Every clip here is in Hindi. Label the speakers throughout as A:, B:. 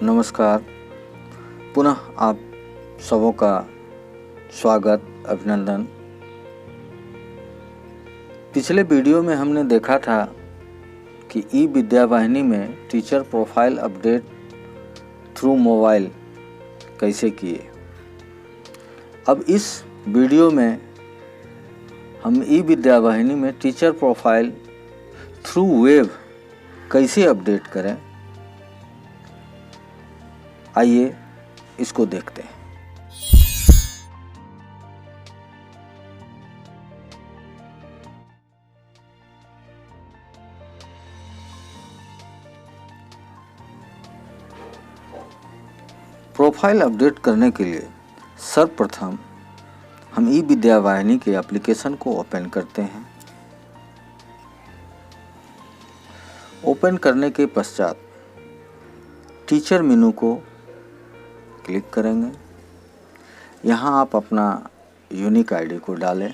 A: नमस्कार। पुनः आप सबों का स्वागत, अभिनंदन। पिछले वीडियो में हमने देखा था कि ई विद्या वाहिनी में teacher profile update through mobile कैसे किए। अब इस वीडियो में हम ई विद्या वाहिनी में टीचर प्रोफाइल थ्रू वेब कैसे अपडेट करें, आइए इसको देखते हैं। प्रोफाइल अपडेट करने के लिए सर्वप्रथम हम ई विद्या वाहिनी के एप्लीकेशन को ओपन करते हैं। ओपन करने के पश्चात टीचर मेनू को क्लिक करेंगे। यहाँ आप अपना यूनिक आईडी को डालें।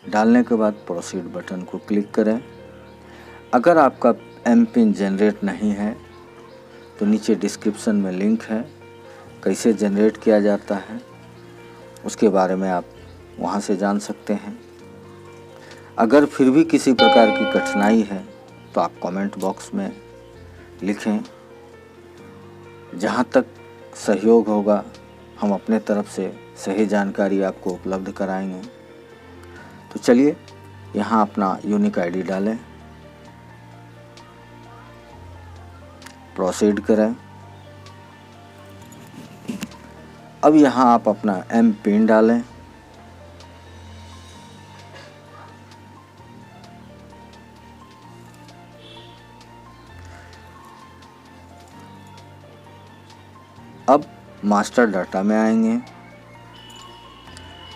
A: डालने के बाद प्रोसीड बटन को क्लिक करें। अगर आपका एमपिन जनरेट नहीं है तो नीचे डिस्क्रिप्शन में लिंक है, कैसे जनरेट किया जाता है उसके बारे में आप वहाँ से जान सकते हैं। अगर फिर भी किसी प्रकार की कठिनाई है तो आप कमेंट बॉक्स में लिखें। जहाँ तक सहयोग होगा हम अपने तरफ से सही जानकारी आपको उपलब्ध कराएंगे। तो चलिए यहाँ अपना यूनिक आईडी डालें, प्रोसीड करें। अब यहाँ आप अपना एम पिन डालें। अब मास्टर डाटा में आएंगे।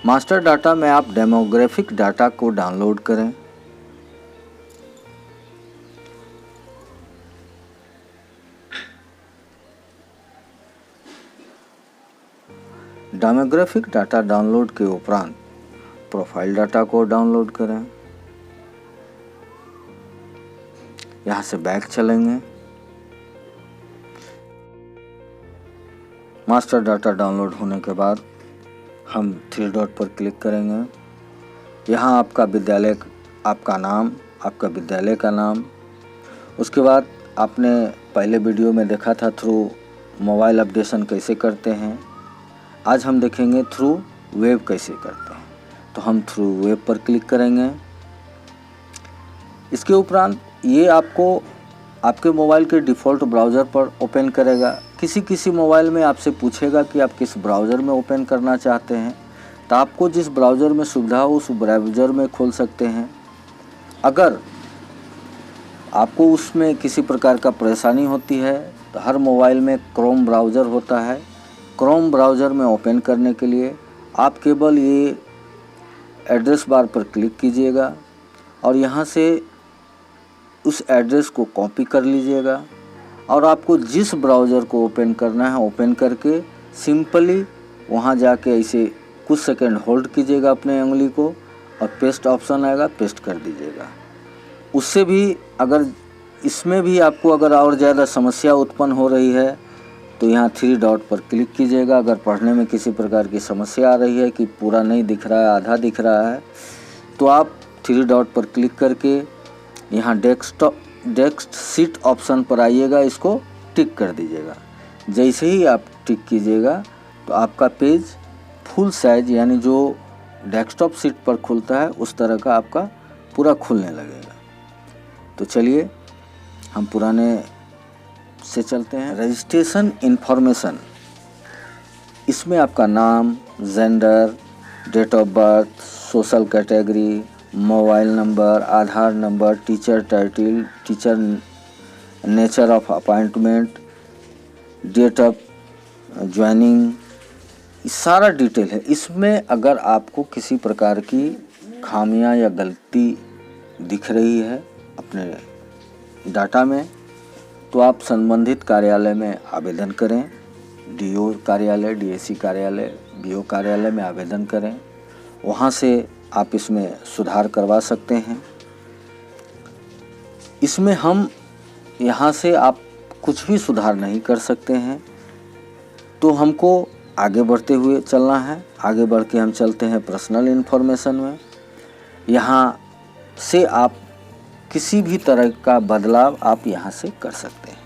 A: मास्टर डाटा में आप डेमोग्राफिक डाटा को डाउनलोड करें। डेमोग्राफिक डाटा डाउनलोड के उपरांत प्रोफाइल डाटा को डाउनलोड करें। यहाँ से बैक चलेंगे। मास्टर डाटा डाउनलोड होने के बाद हम 3 डॉट पर क्लिक करेंगे। यहाँ आपका विद्यालय, आपका नाम, आपका विद्यालय का नाम। उसके बाद आपने पहले वीडियो में देखा था थ्रू मोबाइल अपडेशन कैसे करते हैं। आज हम देखेंगे थ्रू वेब कैसे करते हैं। तो हम थ्रू वेब पर क्लिक करेंगे। इसके उपरांत ये आपको आपके मोबाइल के डिफ़ॉल्ट ब्राउज़र पर ओपन करेगा। किसी मोबाइल में आपसे पूछेगा कि आप किस ब्राउज़र में ओपन करना चाहते हैं, तो आपको जिस ब्राउज़र में सुविधा हो उस ब्राउज़र में खोल सकते हैं। अगर आपको उसमें किसी प्रकार का परेशानी होती है तो हर मोबाइल में क्रोम ब्राउज़र होता है। क्रोम ब्राउज़र में ओपन करने के लिए आप केवल ये एड्रेस बार पर क्लिक कीजिएगा और यहाँ से उस एड्रेस को कॉपी कर लीजिएगा और आपको जिस ब्राउज़र को ओपन करना है ओपन करके सिंपली वहाँ जाके ऐसे कुछ सेकंड होल्ड कीजिएगा अपने उंगली को और पेस्ट ऑप्शन आएगा, पेस्ट कर दीजिएगा। उससे भी अगर इसमें भी आपको अगर और ज़्यादा समस्या उत्पन्न हो रही है तो यहाँ 3 डॉट पर क्लिक कीजिएगा। अगर पढ़ने में किसी प्रकार की समस्या आ रही है कि पूरा नहीं दिख रहा है, आधा दिख रहा है, तो आप 3 डॉट पर क्लिक करके यहाँ डेस्क सीट ऑप्शन पर आइएगा, इसको टिक कर दीजिएगा। जैसे ही आप टिक कीजिएगा तो आपका पेज फुल साइज यानी जो डेस्कटॉप सीट पर खुलता है उस तरह का आपका पूरा खुलने लगेगा। तो चलिए हम पुराने से चलते हैं। रजिस्ट्रेशन इन्फॉर्मेशन, इसमें आपका नाम, gender, date of birth, social category, mobile number, Aadhaar number, teacher title, teacher nature of appointment, date of joining, सारा डिटेल है। इसमें अगर आपको किसी प्रकार की खामियां या गलती दिख रही है अपने डाटा में तो आप संबंधित कार्यालय में आवेदन करें। डीओ कार्यालय, डीएससी कार्यालय, बीओ कार्यालय में आवेदन करें। वहाँ से आप इसमें सुधार करवा सकते हैं। इसमें हम यहाँ से आप कुछ भी सुधार नहीं कर सकते हैं। तो हमको आगे बढ़ते हुए चलना है। आगे बढ़ के हम चलते हैं पर्सनल इन्फॉर्मेशन में। यहाँ से आप किसी भी तरह का बदलाव आप यहाँ से कर सकते हैं।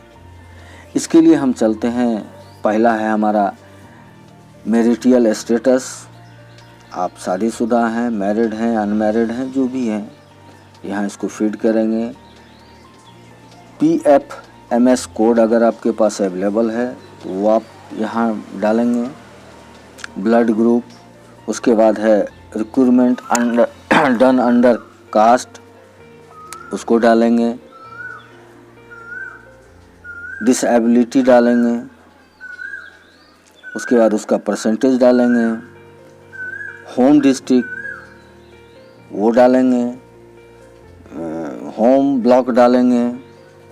A: इसके लिए हम चलते हैं, पहला है हमारा मैरिटल स्टेटस। आप शादीशुदा हैं, मैरिड हैं, अनमैरिड हैं, जो भी हैं, यहाँ इसको फीड करेंगे। PFMS कोड अगर आपके पास अवेलेबल है तो वो आप यहाँ डालेंगे। ब्लड ग्रुप, उसके बाद है रिक्रूटमेंट डन अंडर कास्ट, उसको डालेंगे। डिसेबिलिटी डालेंगे, उसके बाद उसका परसेंटेज डालेंगे। होम डिस्ट्रिक्ट वो डालेंगे। होम ब्लॉक डालेंगे।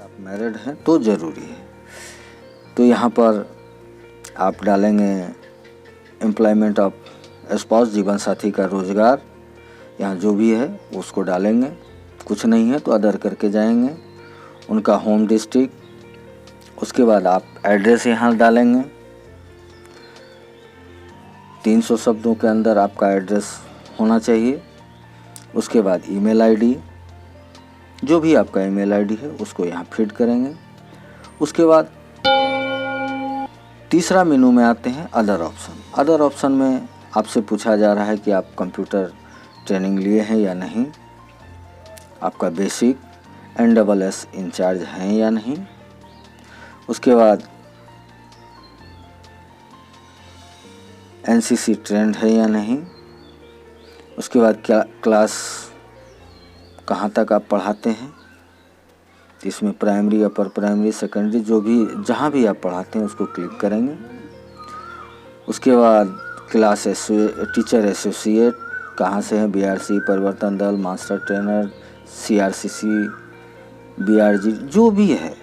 A: आप मैरिड हैं तो ज़रूरी है, तो यहाँ पर आप डालेंगे एम्प्लॉयमेंट ऑफ स्पाउस, जीवन साथी का रोज़गार, यहाँ जो भी है उसको डालेंगे। कुछ नहीं है तो अदर करके जाएंगे। उनका होम डिस्ट्रिक्ट, उसके बाद आप एड्रेस यहाँ डालेंगे। 300 शब्दों के अंदर आपका एड्रेस होना चाहिए। उसके बाद ईमेल आईडी, जो भी आपका ईमेल आईडी है उसको यहाँ फीड करेंगे। उसके बाद तीसरा मेनू में आते हैं अदर ऑप्शन। अदर ऑप्शन में आपसे पूछा जा रहा है कि आप कंप्यूटर ट्रेनिंग लिए हैं या नहीं, आपका बेसिक NSS इंचार्ज हैं या नहीं। उसके बाद NCC ट्रेंड है या नहीं। उसके बाद क्या क्लास कहाँ तक आप पढ़ाते हैं, इसमें प्राइमरी, अपर प्राइमरी, सेकेंडरी, जो भी जहाँ भी आप पढ़ाते हैं उसको क्लिक करेंगे। उसके बाद क्लास टीचर एसोसिएट कहाँ से हैं, BRC, परिवर्तन दल, मास्टर ट्रेनर, CRCC, BRG, जो भी है,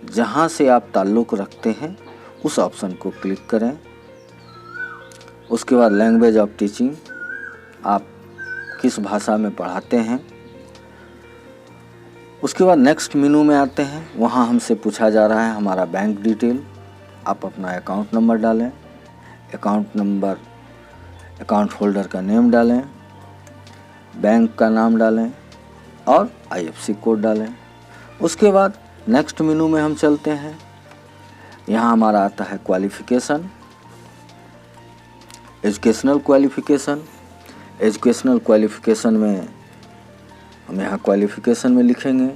A: जहाँ से आप ताल्लुक़ रखते हैं उस ऑप्शन को क्लिक करें। उसके बाद लैंग्वेज ऑफ टीचिंग, आप किस भाषा में पढ़ाते हैं। उसके बाद नेक्स्ट मेनू में आते हैं। वहाँ हमसे पूछा जा रहा है हमारा बैंक डिटेल, आप अपना अकाउंट नंबर डालें। अकाउंट नंबर, अकाउंट होल्डर का नेम डालें, बैंक का नाम डालें और IFSC कोड डालें। उसके बाद नेक्स्ट मेनू में हम चलते हैं। यहाँ हमारा आता है qualification, educational qualification. Educational qualification में हम यहाँ क्वालिफ़िकेशन में लिखेंगे।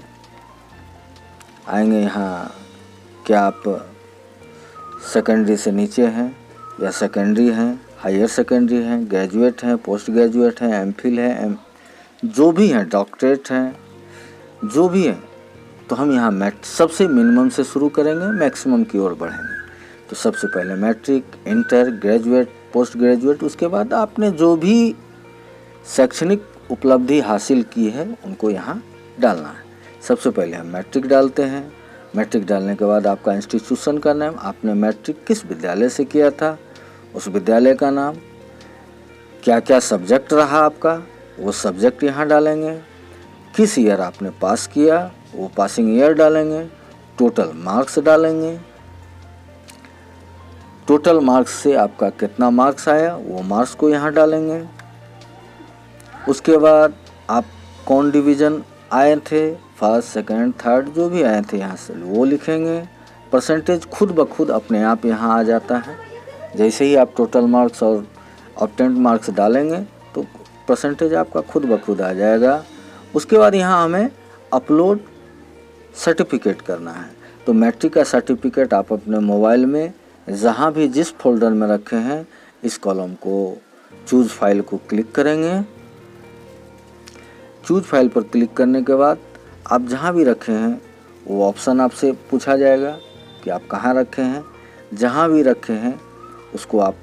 A: आएंगे यहाँ, क्या आप सेकेंडरी से नीचे हैं या सेकेंडरी हैं, हायर सेकेंडरी हैं, ग्रेजुएट हैं, पोस्ट ग्रेजुएट हैं, MPhil है, जो भी हैं, डॉक्टरेट हैं, जो भी हैं, तो हम यहाँ सबसे मिनिमम से शुरू करेंगे, मैक्सिमम की ओर बढ़ेंगे। तो सबसे पहले matric, inter, graduate, post graduate, उसके बाद आपने जो भी शैक्षणिक उपलब्धि हासिल की है उनको यहाँ डालना है। सबसे पहले हम मैट्रिक डालते हैं। मैट्रिक डालने के बाद आपका इंस्टीट्यूशन का नाम, आपने मैट्रिक किस विद्यालय से किया था, उस विद्यालय का नाम, क्या क्या सब्जेक्ट रहा आपका, वो सब्जेक्ट यहाँ डालेंगे। किस ईयर आपने पास किया, वो पासिंग ईयर डालेंगे। टोटल मार्क्स डालेंगे। टोटल मार्क्स से आपका कितना मार्क्स आया वो मार्क्स को यहाँ डालेंगे। उसके बाद आप कौन डिवीज़न आए थे, फर्स्ट, सेकंड, थर्ड, जो भी आए थे यहाँ से वो लिखेंगे। परसेंटेज खुद ब खुद अपने आप यहाँ आ जाता है। जैसे ही आप टोटल मार्क्स और ऑब्टेन्ड मार्क्स डालेंगे तो परसेंटेज आपका खुद ब खुद आ जाएगा। उसके बाद यहाँ हमें अपलोड सर्टिफिकेट करना है। तो मैट्रिक का सर्टिफिकेट आप अपने मोबाइल में जहाँ भी जिस फोल्डर में रखे हैं इस कॉलम को चूज़ फाइल को क्लिक करेंगे। चूज़ फाइल पर क्लिक करने के बाद आप जहाँ भी रखे हैं वो ऑप्शन आपसे पूछा जाएगा कि आप कहाँ रखे हैं। जहाँ भी रखे हैं उसको आप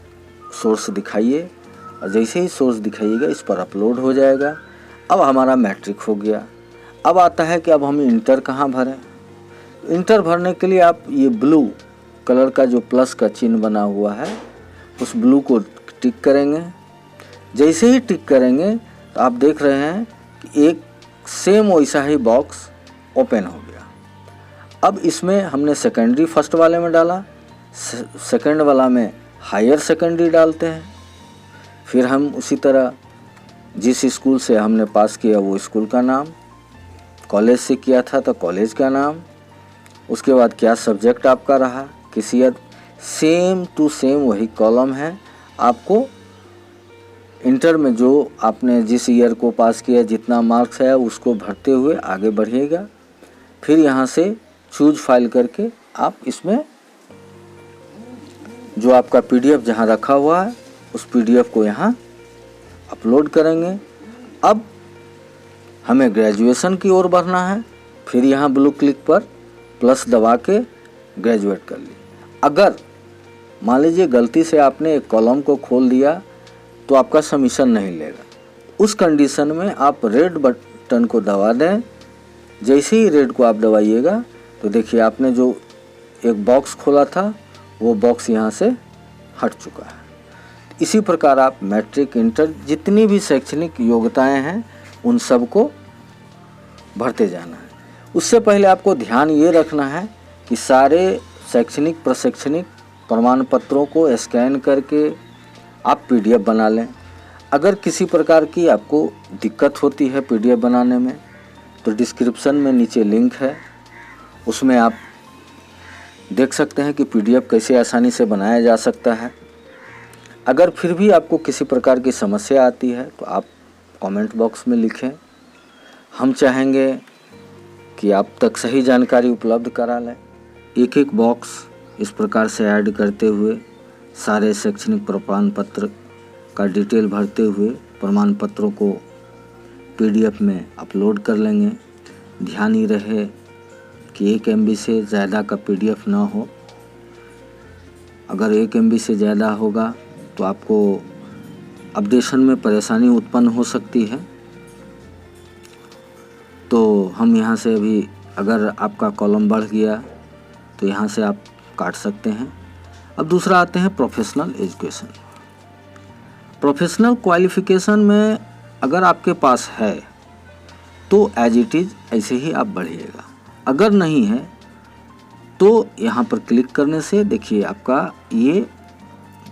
A: सोर्स दिखाइए और जैसे ही सोर्स दिखाइएगा इस पर अपलोड हो जाएगा। अब हमारा मैट्रिक हो गया। अब आता है कि अब हम इंटर कहाँ भरें। इंटर भरने के लिए आप ये ब्लू कलर का जो प्लस का चिन्ह बना हुआ है उस ब्लू को टिक करेंगे। जैसे ही टिक करेंगे तो आप देख रहे हैं कि एक सेम वैसा ही बॉक्स ओपन हो गया। अब इसमें हमने सेकेंडरी फर्स्ट वाले में डाला, सेकंड वाला में हायर सेकेंडरी डालते हैं। फिर हम उसी तरह जिस स्कूल से हमने पास किया वो स्कूल का नाम, कॉलेज से किया था तो कॉलेज का नाम, उसके बाद क्या सब्जेक्ट आपका रहा, किस ईयर, सेम टू सेम वही कॉलम है। आपको इंटर में जो आपने जिस ईयर को पास किया जितना मार्क्स है उसको भरते हुए आगे बढ़िएगा। फिर यहाँ से चूज फाइल करके आप इसमें जो आपका पीडीएफ जहाँ रखा हुआ है उस पीडीएफ को यहाँ अपलोड करेंगे। अब हमें ग्रेजुएशन की ओर बढ़ना है। फिर यहाँ ब्लू क्लिक पर प्लस दबा के ग्रेजुएट कर ली। अगर मान लीजिए गलती से आपने एक कॉलम को खोल दिया तो आपका सबमिशन नहीं लेगा। उस कंडीशन में आप रेड बटन को दबा दें। जैसे ही रेड को आप दबाइएगा तो देखिए आपने जो एक बॉक्स खोला था वो बॉक्स यहाँ से हट चुका है। इसी प्रकार आप मैट्रिक, इंटर जितनी भी शैक्षणिक योग्यताएं हैं उन सब को भरते जाना है। उससे पहले आपको ध्यान ये रखना है कि सारे शैक्षणिक प्रशैक्षणिक प्रमाण पत्रों को स्कैन करके आप पीडीएफ बना लें। अगर किसी प्रकार की आपको दिक्कत होती है पीडीएफ बनाने में तो डिस्क्रिप्शन में नीचे लिंक है, उसमें आप देख सकते हैं कि पीडीएफ कैसे आसानी से बनाया जा सकता है। अगर फिर भी आपको किसी प्रकार की समस्या आती है तो आप कमेंट बॉक्स में लिखें। हम चाहेंगे कि आप तक सही जानकारी उपलब्ध करा लें। एक एक बॉक्स इस प्रकार से ऐड करते हुए सारे शैक्षणिक प्रमाण पत्र का डिटेल भरते हुए प्रमाण पत्रों को पीडीएफ में अपलोड कर लेंगे। ध्यान ही रहे कि 1 MB से ज़्यादा का पीडीएफ ना हो। अगर 1 MB से ज़्यादा होगा तो आपको अपडेशन में परेशानी उत्पन्न हो सकती है। तो हम यहाँ से अभी अगर आपका कॉलम बढ़ गया तो यहाँ से आप काट सकते हैं। अब दूसरा आते हैं प्रोफेशनल एजुकेशन। प्रोफेशनल क्वालिफिकेशन में अगर आपके पास है तो एज इट इज़ ऐसे ही आप बढ़िएगा। अगर नहीं है तो यहाँ पर क्लिक करने से देखिए आपका ये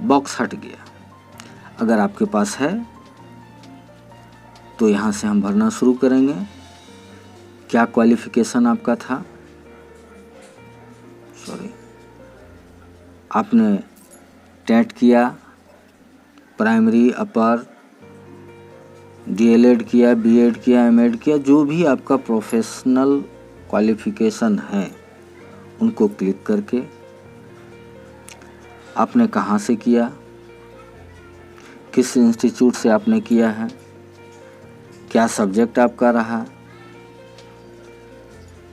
A: बॉक्स हट गया। अगर आपके पास है तो यहाँ से हम भरना शुरू करेंगे। क्या क्वालिफिकेशन आपका था, आपने टेट किया, प्राइमरी, अपर, डीएलएड किया, बीएड किया, एमएड किया, जो भी आपका प्रोफेशनल क्वालिफिकेशन है उनको क्लिक करके आपने कहाँ से किया, किस इंस्टीट्यूट से आपने किया है, क्या सब्जेक्ट आपका रहा,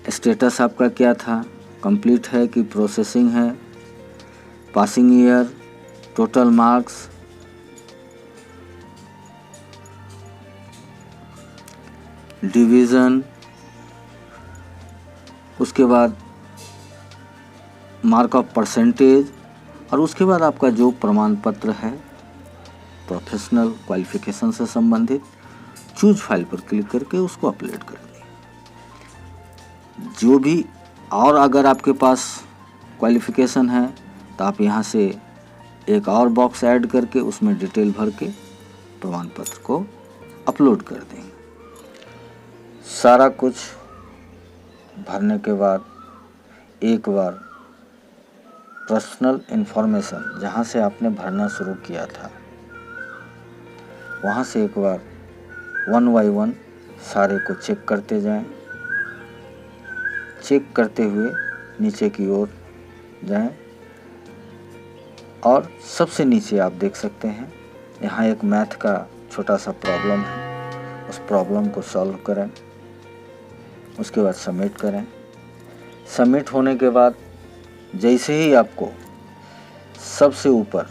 A: स्टेटस आपका क्या था, कंप्लीट है कि प्रोसेसिंग है, passing year, total marks, division, उसके बाद मार्क ऑफ परसेंटेज, और उसके बाद आपका जो प्रमाण पत्र है प्रोफेशनल क्वालिफिकेशन से संबंधित, चूज फाइल पर क्लिक करके उसको अपलोड कर दें। जो भी और अगर आपके पास क्वालिफिकेशन है तो आप यहाँ से एक और बॉक्स ऐड करके उसमें डिटेल भर के प्रमाण पत्र को अपलोड कर देंगे। सारा कुछ भरने के बाद एक बार पर्सनल इन्फॉर्मेशन जहाँ से आपने भरना शुरू किया था वहाँ से एक बार 1 by 1 सारे को चेक करते जाएं। चेक करते हुए नीचे की ओर जाएं और सबसे नीचे आप देख सकते हैं यहाँ एक मैथ का छोटा सा प्रॉब्लम है। उस प्रॉब्लम को सॉल्व करें, उसके बाद सबमिट करें। सबमिट होने के बाद जैसे ही आपको सबसे ऊपर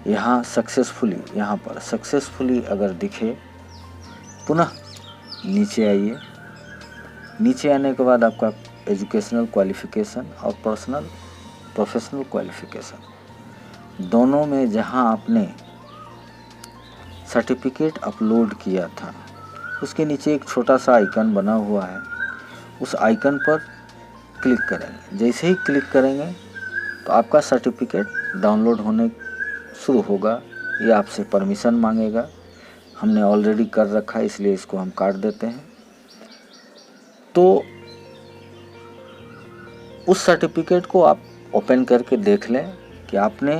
A: यहाँ सक्सेसफुली, यहाँ पर सक्सेसफुली अगर दिखे, पुनः नीचे आइए। नीचे आने के बाद आपका एजुकेशनल क्वालिफिकेशन और प्रोफेशनल क्वालिफिकेशन दोनों में जहां आपने सर्टिफिकेट अपलोड किया था उसके नीचे एक छोटा सा आइकन बना हुआ है। उस आइकन पर क्लिक करेंगे। जैसे ही क्लिक करेंगे तो आपका सर्टिफिकेट डाउनलोड होने शुरू होगा। ये आपसे परमिशन मांगेगा, हमने ऑलरेडी कर रखा है इसलिए इसको हम काट देते हैं। तो उस सर्टिफिकेट को आप ओपन करके देख लें कि आपने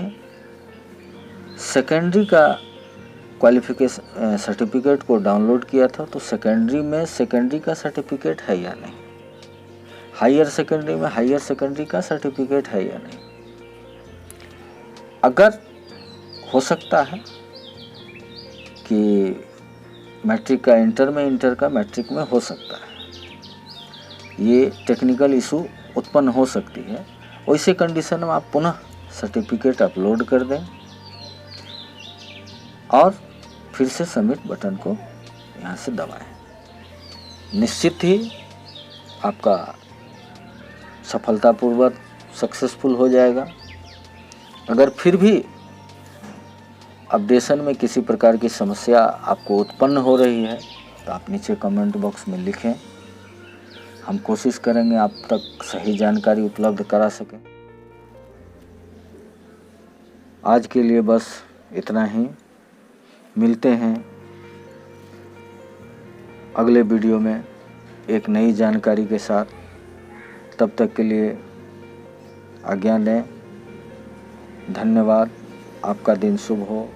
A: सेकेंडरी का क्वालिफिकेशन सर्टिफिकेट को डाउनलोड किया था, तो सेकेंडरी में सेकेंडरी का सर्टिफिकेट है या नहीं, हायर सेकेंडरी में हायर सेकेंडरी का सर्टिफिकेट है या नहीं। अगर हो सकता है कि मैट्रिक का इंटर में, इंटर का मैट्रिक में हो सकता है, ये टेक्निकल इशू उत्पन्न हो सकती है। वैसे कंडीशन में आप पुनः सर्टिफिकेट अपलोड कर दें और फिर से सबमिट बटन को यहाँ से दबाएं। निश्चित ही आपका सफलतापूर्वक सक्सेसफुल हो जाएगा। अगर फिर भी अपडेशन में किसी प्रकार की समस्या आपको उत्पन्न हो रही है तो आप नीचे कमेंट बॉक्स में लिखें, हम कोशिश करेंगे आप तक सही जानकारी उपलब्ध करा सकें। आज के लिए बस इतना ही, मिलते हैं अगले वीडियो में एक नई जानकारी के साथ। तब तक के लिए आज्ञा लें। धन्यवाद। आपका दिन शुभ हो।